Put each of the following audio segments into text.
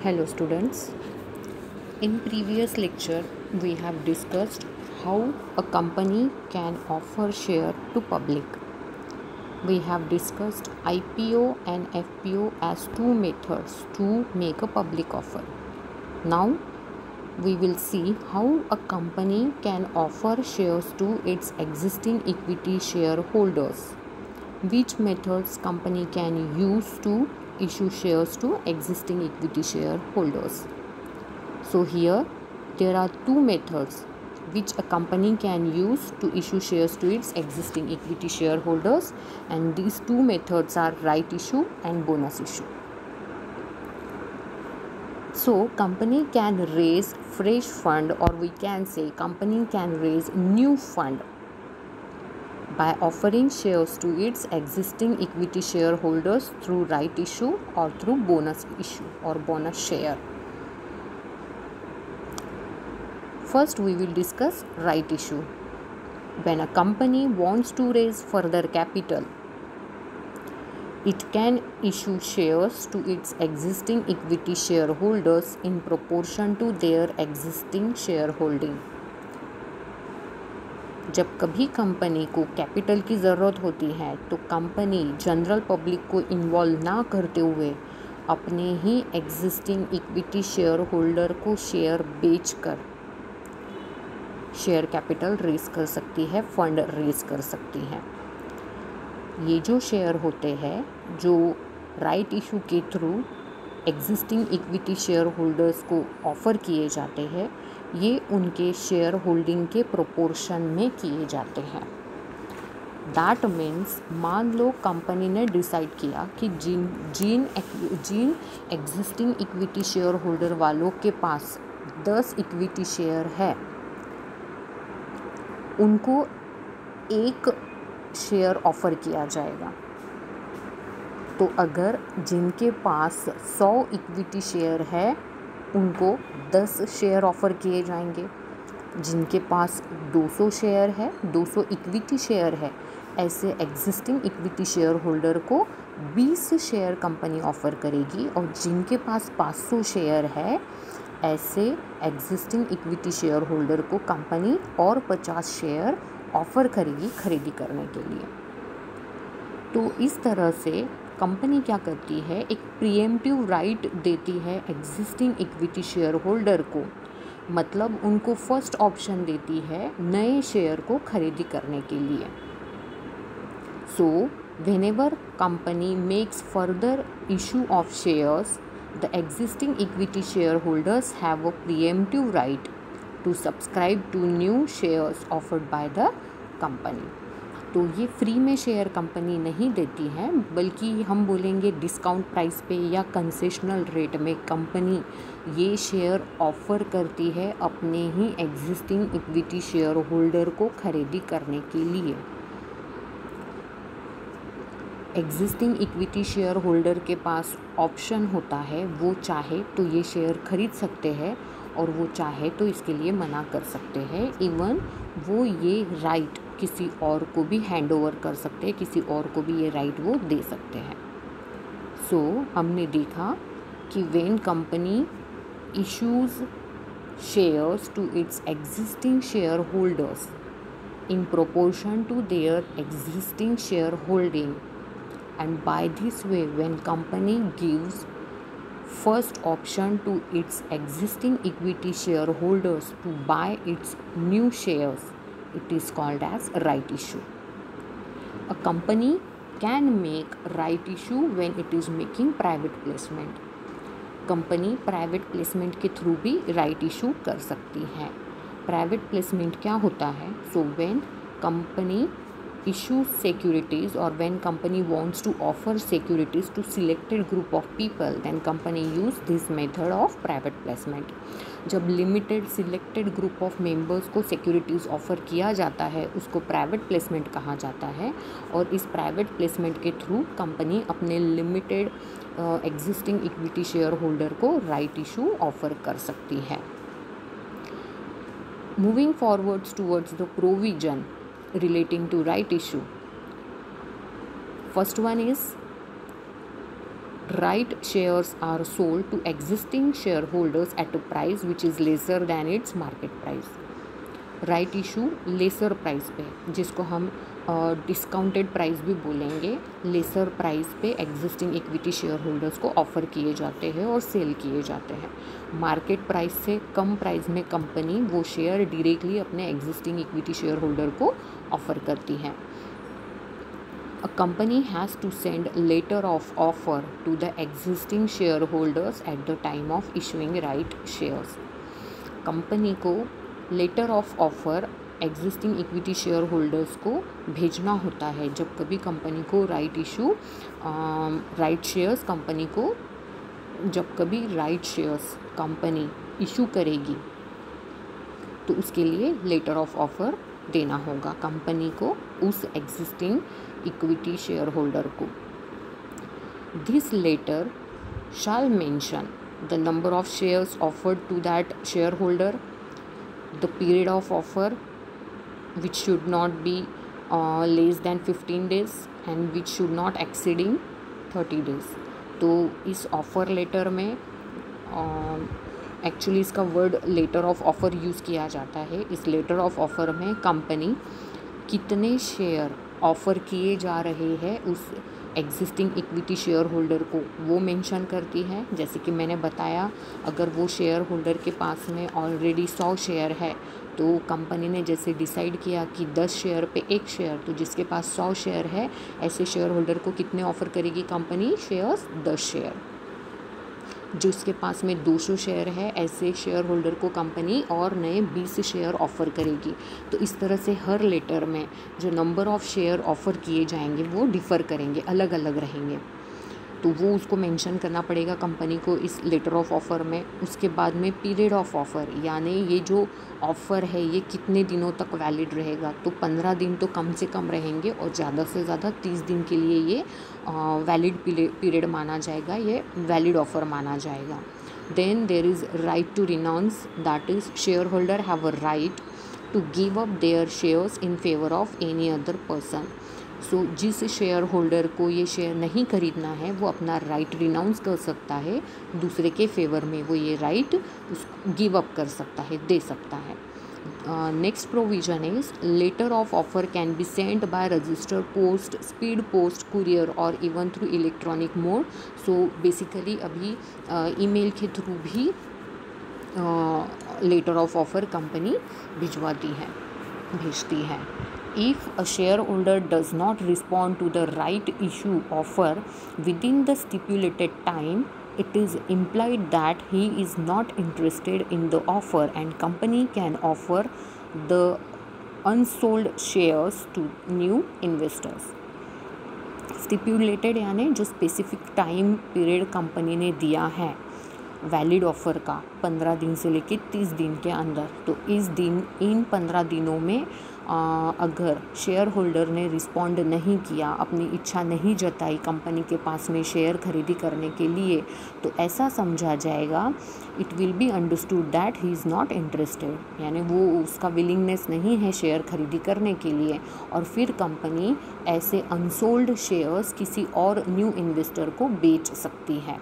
Hello students. In previous lecture we have discussed how a company can offer share to public. We have discussed IPO and FPO as two methods to make a public offer. Now we will see how a company can offer shares to its existing equity shareholders. Which methods company can use to issue shares to existing equity shareholders. So here there are two methods which a company can use to issue shares to its existing equity shareholders, and these two methods are right issue and bonus issue. So company can raise fresh fund, or we can say company can raise new fund by offering shares to its existing equity shareholders through right issue or through bonus issue or bonus share. First we will discuss right issue. When a company wants to raise further capital, it can issue shares to its existing equity shareholders in proportion to their existing shareholding. जब कभी company को capital की ज़रूरत होती है तो company general public को involve ना करते हुए अपने ही एग्जिस्टिंग इक्विटी शेयर होल्डर को शेयर बेचकर शेयर कैपिटल रेज कर सकती है, फंड रेज कर सकती है। ये जो शेयर होते हैं जो राइट इशू के through existing equity share holders को ऑफ़र किए जाते हैं, ये उनके शेयर होल्डिंग के प्रोपोर्शन में किए जाते हैं। दैट मीन्स मान लो कंपनी ने डिसाइड किया कि जिन एग्जिस्टिंग इक्विटी शेयर होल्डर वालों के पास 10 इक्विटी शेयर है, उनको एक शेयर ऑफ़र किया जाएगा। तो अगर जिनके पास 100 इक्विटी शेयर है उनको 10 शेयर ऑफ़र किए जाएंगे। जिनके पास 200 शेयर है, 200 इक्विटी शेयर है, ऐसे एग्जिस्टिंग इक्विटी शेयर होल्डर को 20 शेयर कंपनी ऑफ़र करेगी। और जिनके पास 500 शेयर है, ऐसे एग्जिस्टिंग इक्विटी शेयर होल्डर को कंपनी और 50 शेयर ऑफ़र करेगी खरीदी करने के लिए। तो इस तरह से कंपनी क्या करती है, एक प्रीएम्प्टिव राइट देती है एग्जिस्टिंग इक्विटी शेयर होल्डर को, मतलब उनको फर्स्ट ऑप्शन देती है नए शेयर को खरीदी करने के लिए। So whenever company makes further issue of shares, the existing equity share holders have a preemptive right to subscribe to new shares offered by the company. तो ये फ्री में शेयर कंपनी नहीं देती है, बल्कि हम बोलेंगे डिस्काउंट प्राइस पे या कंसेशनल रेट में कंपनी ये शेयर ऑफ़र करती है अपने ही एग्जिस्टिंग इक्विटी शेयर होल्डर को खरीदी करने के लिए। एग्जिस्टिंग इक्विटी शेयर होल्डर के पास ऑप्शन होता है, वो चाहे तो ये शेयर खरीद सकते हैं और वो चाहे तो इसके लिए मना कर सकते हैं। इवन वो ये राइट किसी और को भी हैंड ओवर कर सकते हैं, किसी और को भी ये राइट वो दे सकते हैं। सो हमने देखा कि when company issues shares to its existing share holders in proportion to their existing share holding, and by this way when company gives first option to its existing equity shareholders to buy its new shares, it is called as right issue. A company can make right issue when it is making private placement. Company private placement के through भी right issue कर सकती है। Private placement क्या होता है? So when company issues securities, or when company wants to offer securities to selected group of people, then company use this method of private placement. जब limited selected group of members को securities offer किया जाता है, उसको private placement कहा जाता है। और इस प्राइवेट प्लेसमेंट के थ्रू कंपनी अपने limited existing equity share holder को राइट इशू ऑफ़र कर सकती है। Moving forwards towards the provision relating to right issue. First one is right shares are sold to existing share holders at a price which is lesser than its market price. Right issue lesser price पे, जिसको हम discounted price भी बोलेंगे, lesser price पे existing equity share holders को offer किए जाते हैं और सेल किए जाते हैं। मार्केट प्राइस से कम प्राइस में कंपनी वो शेयर डायरेक्टली अपने एग्जिस्टिंग इक्विटी शेयर होल्डर को ऑफ़र करती है। A company has to send letter of offer to the existing shareholders at the time of issuing right shares. Company को letter of offer existing equity share holders को भेजना होता है जब कभी कंपनी को राइट शेयर्स कंपनी को जब कभी राइट शेयर्स कंपनी इशू करेगी तो उसके लिए लेटर ऑफ ऑफ़र देना होगा कंपनी को उस एग्जिस्टिंग इक्विटी शेयर होल्डर को। This letter shall mention the number of shares offered to that share holder, the period of offer which should not be less than 15 days and which should not exceeding 30 days। तो इस offer letter में actually इसका word letter of offer use किया जाता है। इस letter of offer में company कितने शेयर ऑफ़र किए जा रहे हैं उस एग्जिस्टिंग इक्विटी शेयर होल्डर को वो मेंशन करती है। जैसे कि मैंने बताया, अगर वो शेयर होल्डर के पास में ऑलरेडी 100 शेयर है तो कंपनी ने जैसे डिसाइड किया कि 10 शेयर पे 1 शेयर, तो जिसके पास 100 शेयर है ऐसे शेयर होल्डर को कितने ऑफ़र करेगी कंपनी? Shares 10 share. जिसके पास में 200 शेयर है ऐसे शेयर होल्डर को कंपनी और नए 20 शेयर ऑफ़र करेगी। तो इस तरह से हर लेटर में जो नंबर ऑफ़ शेयर ऑफ़र किए जाएंगे वो डिफ़र करेंगे, अलग अलग रहेंगे। तो वो उसको मेंशन करना पड़ेगा कंपनी को इस लेटर ऑफ ऑफ़र में। उसके बाद में पीरियड ऑफ ऑफ़र, यानी ये जो ऑफ़र है ये कितने दिनों तक वैलिड रहेगा। तो 15 दिन तो कम से कम रहेंगे और ज़्यादा से ज़्यादा 30 दिन के लिए ये वैलिड पीरियड माना जाएगा, ये वैलिड ऑफ़र माना जाएगा। Then there is right to renounce, that is shareholder have a right to give up their shares in favour of any other person. So जिस शेयर होल्डर को ये share नहीं खरीदना है वो अपना राइट रिनाउंस कर सकता है, दूसरे के फेवर में वो ये राइट गिव अप कर सकता है, दे सकता है। Next provision is letter of offer can be send by register post, speed post, courier और even through electronic mode. So basically अभी ईमेल के थ्रू भी लेटर ऑफ ऑफर कंपनी भेजती है। If a shareholder does not respond to the right issue offer within the stipulated time, it is implied that he is not interested in the offer and company can offer the unsold shares to new investors। Stipulated यानी जो specific time period company ने दिया है valid offer का 15 दिन से लेके 30 दिन के अंदर, तो इन 15 दिनों में अगर शेयर होल्डर ने रिस्पॉन्ड नहीं किया, अपनी इच्छा नहीं जताई कंपनी के पास में शेयर खरीदी करने के लिए, तो ऐसा समझा जाएगा, it will be understood that he is not interested, यानी वो उसका विलिंगनेस नहीं है शेयर खरीदी करने के लिए। और फिर कंपनी ऐसे अनसोल्ड शेयर्स किसी और न्यू इन्वेस्टर को बेच सकती है।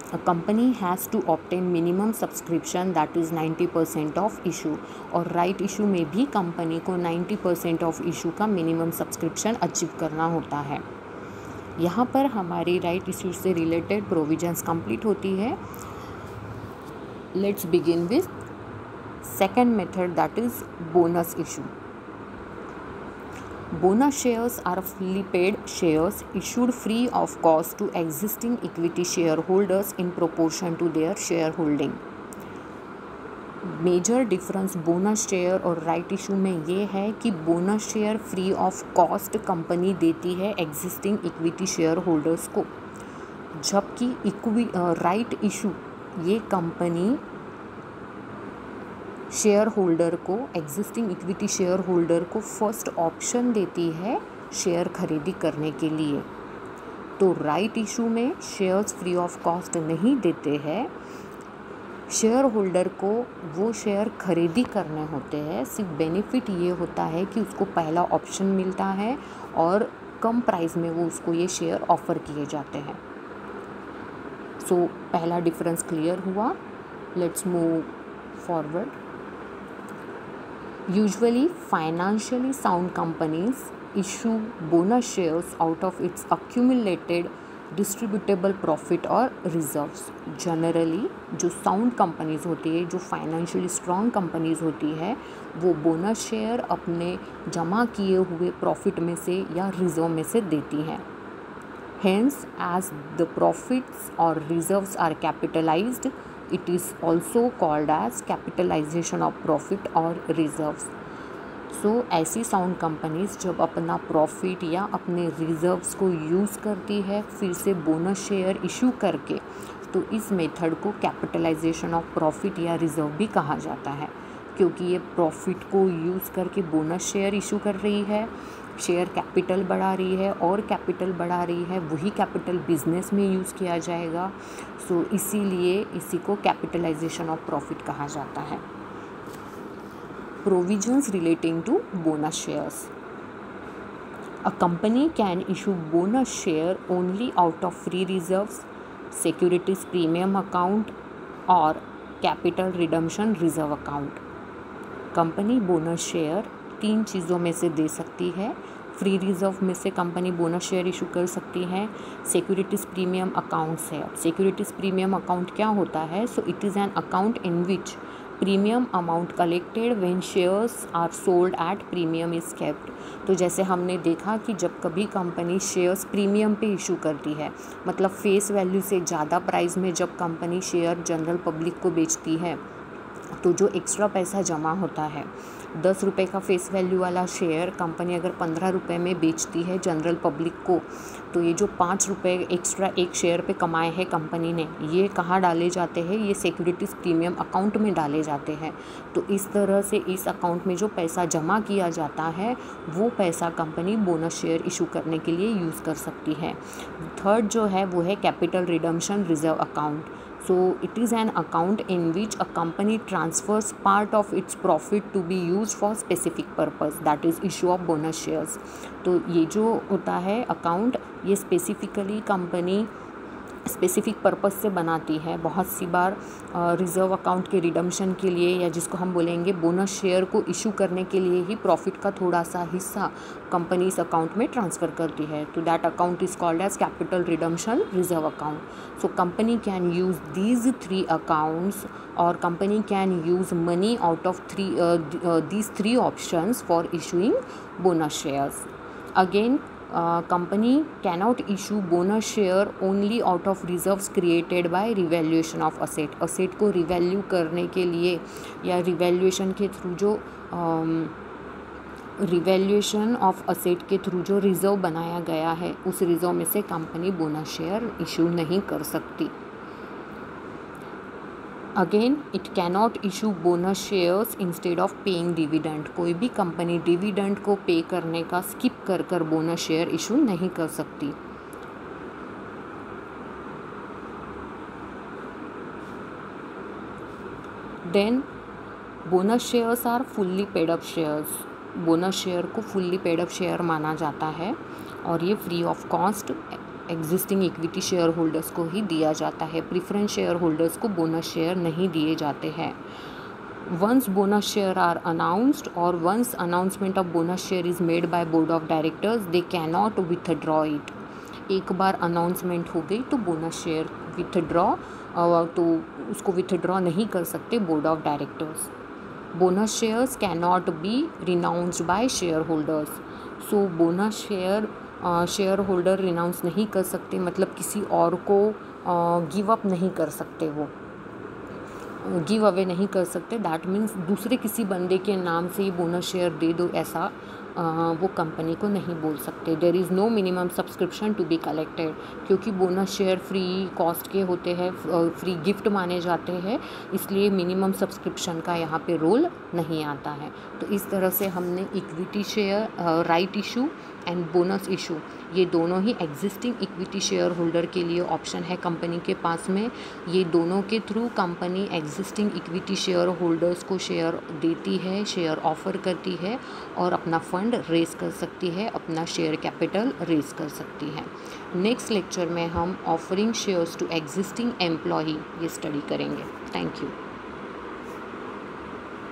A company has to obtain minimum subscription that is 90% of issue, और राइट इशू में भी कंपनी को 90% ऑफ इशू का मिनिमम सब्सक्रिप्शन अचीव करना होता है। यहाँ पर हमारी राइट इशू से रिलेटेड प्रोविजंस कंप्लीट होती है। Let's begin with second method, that is bonus issue. Bonus shares are fully paid shares issued free of cost to existing equity shareholders in proportion to their shareholding। Major difference bonus share और right issue में ये है कि bonus share free of cost company देती है existing equity share holders को, जबकि right issue ये कंपनी शेयर होल्डर को, एग्जिस्टिंग इक्विटी शेयर होल्डर को फर्स्ट ऑप्शन देती है शेयर खरीदी करने के लिए। तो राइट इशू में शेयर्स फ्री ऑफ कॉस्ट नहीं देते हैं, शेयर होल्डर को वो शेयर खरीदी करने होते हैं। सिर्फ बेनिफिट ये होता है कि उसको पहला ऑप्शन मिलता है और कम प्राइस में वो उसको ये शेयर ऑफ़र किए जाते हैं। सो पहला डिफरेंस क्लियर हुआ. Let's move forward. Usually financially sound companies issue bonus shares out of its accumulated distributable profit और रिजर्व्स. जनरली जो साउंड कंपनीज़ होती है, जो फाइनेंशियली स्ट्रॉन्ग कंपनीज़ होती है, वो बोनस शेयर अपने जमा किए हुए प्रॉफिट में से या रिजर्व में से देती हैं. Hence, as the profits or reserves are capitalized, it is also called as capitalization of profit or reserves. So, ऐसी साउंड कंपनीज जब अपना प्रॉफिट या अपने रिजर्व्स को यूज़ करती है फिर से बोनस शेयर इशू करके, तो इस मेथड को कैपिटलाइजेशन ऑफ प्रॉफिट या रिजर्व भी कहा जाता है, क्योंकि ये प्रॉफिट को यूज़ करके बोनस शेयर इशू कर रही है, शेयर कैपिटल बढ़ा रही है, और कैपिटल बढ़ा रही है वही कैपिटल बिजनेस में यूज़ किया जाएगा. सो इसीलिए इसी को कैपिटलाइजेशन ऑफ प्रॉफिट कहा जाता है. Provisions relating to bonus shares. A company can issue bonus share only out of free reserves, securities premium account और capital redemption reserve account. Company bonus share 3 चीज़ों में से दे सकती है. फ्री रिजर्व में से कंपनी बोनस शेयर इशू कर सकती है. सिक्योरिटीज़ प्रीमियम अकाउंट्स है. सिक्योरिटीज़ प्रीमियम अकाउंट क्या होता है? So it is an account in which premium amount collected when shares are sold at premium is kept. तो जैसे हमने देखा कि जब कभी कंपनी शेयर्स प्रीमियम पे इशू करती है, मतलब फेस वैल्यू से ज़्यादा प्राइस में जब कंपनी शेयर जनरल पब्लिक को बेचती है, तो जो एक्स्ट्रा पैसा जमा होता है, 10 रुपये का फेस वैल्यू वाला शेयर कंपनी अगर 15 रुपये में बेचती है जनरल पब्लिक को, तो ये जो 5 रुपये एक्स्ट्रा एक शेयर पे कमाए हैं कंपनी ने, ये कहाँ डाले जाते हैं? ये सिक्योरिटीज़ प्रीमियम अकाउंट में डाले जाते हैं. तो इस तरह से इस अकाउंट में जो पैसा जमा किया जाता है वो पैसा कंपनी बोनस शेयर इशू करने के लिए यूज़ कर सकती है. थर्ड जो है वो है capital redemption reserve account. So it is an account in which a company transfers part of its profit to be used for specific purpose, that is issue of bonus shares. तो ये जो होता है account, ये specifically company specific purpose से बनाती है. बहुत सी बार रिज़र्व अकाउंट के रिडम्पशन के लिए, या जिसको हम बोलेंगे बोनस शेयर को इशू करने के लिए ही प्रॉफिट का थोड़ा सा हिस्सा कंपनी इस अकाउंट में ट्रांसफ़र करती है. तो that account is called as capital redemption reserve account. So company can use these 3 accounts, और company can use money out of these 3 options for issuing bonus shares. Again company cannot issue bonus share only out of reserves created by revaluation of asset. asset को revalue करने के लिए या revaluation के through जो revaluation of asset के through जो reserve बनाया गया है, उस रिज़र्व में से कंपनी बोनस शेयर इशू नहीं कर सकती. Again it cannot issue bonus shares instead of paying dividend. कोई भी कंपनी डिविडेंड को पे करने का स्किप कर कर बोनस शेयर इशू नहीं कर सकती. Then bonus shares are fully paid up shares. Bonus share को फुल्ली पेड अप शेयर माना जाता है, और ये free of cost existing equity share holders को ही दिया जाता है. प्रीफरेंस शेयर होल्डर्स को बोनस शेयर नहीं दिए जाते हैं. Once bonus share are announced और once announcement of bonus share is made by board of directors, they cannot withdraw it. एक बार अनाउंसमेंट हो गई तो बोनस शेयर विथड्रॉ तो उसको विथड्रॉ नहीं कर सकते board of directors. Bonus shares cannot be renounced by share holders. So bonus share holder renounce नहीं कर सकते, मतलब किसी और को गिव अप नहीं कर सकते, वो गिव अवे नहीं कर सकते. दैट मीन्स दूसरे किसी बंदे के नाम से ही बोनस शेयर दे दो, ऐसा वो कंपनी को नहीं बोल सकते. There is no minimum subscription to be collected, क्योंकि बोनस शेयर फ्री कॉस्ट के होते हैं, फ्री गिफ्ट माने जाते हैं, इसलिए मिनिमम सब्सक्रिप्शन का यहाँ पे रोल नहीं आता है. तो इस तरह से हमने equity share right issue and bonus issue, ये दोनों ही एग्जिस्टिंग इक्विटी शेयर होल्डर के लिए ऑप्शन है कंपनी के पास में. ये दोनों के through company existing equity share holders को शेयर देती है, शेयर ऑफर करती है और अपना फंड फंड रेज कर सकती है, अपना शेयर कैपिटल रेज कर सकती है। नेक्स्ट लेक्चर में हम offering shares to existing employee ये स्टडी करेंगे। Thank you.